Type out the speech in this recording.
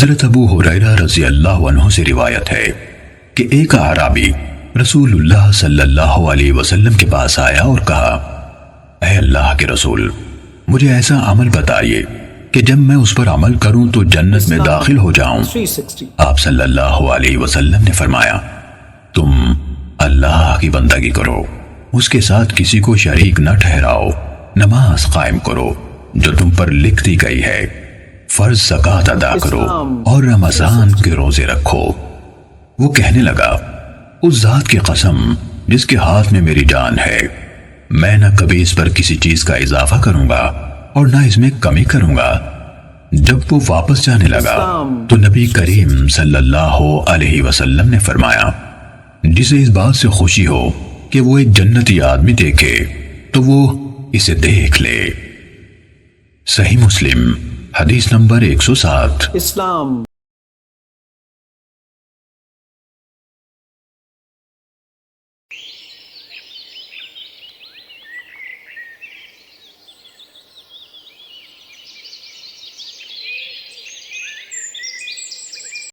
حضرت ابو ہریرہ رضی اللہ عنہ سے روایت ہے کہ ایک اعرابی رسول اللہ صلی اللہ علیہ وسلم کے پاس آیا اور کہا، اے اللہ کے رسول، مجھے ایسا عمل بتائیے کہ جب میں اس پر عمل کروں تو جنت میں داخل ہو جاؤں۔ آپ صلی اللہ علیہ وسلم نے فرمایا، تم اللہ کی بندگی کرو، اس کے ساتھ کسی کو شریک نہ ٹھہراؤ، نماز قائم کرو جو تم پر لکھ دی گئی ہے، فرض زکوٰۃ ادا کرو اور رمضان کے روزے رکھو۔ وہ کہنے لگا، اس ذات کی قسم جس کے ہاتھ میں میری جان ہے، میں نہ کبھی اس پر کسی چیز کا اضافہ کروں گا اور نہ اس میں کمی کروں گا۔ جب وہ واپس جانے لگا تو نبی کریم صلی اللہ علیہ وسلم نے فرمایا، جسے اس بات سے خوشی ہو کہ وہ ایک جنتی آدمی دیکھے تو وہ اسے دیکھ لے۔ صحیح مسلم حدیث نمبر 107۔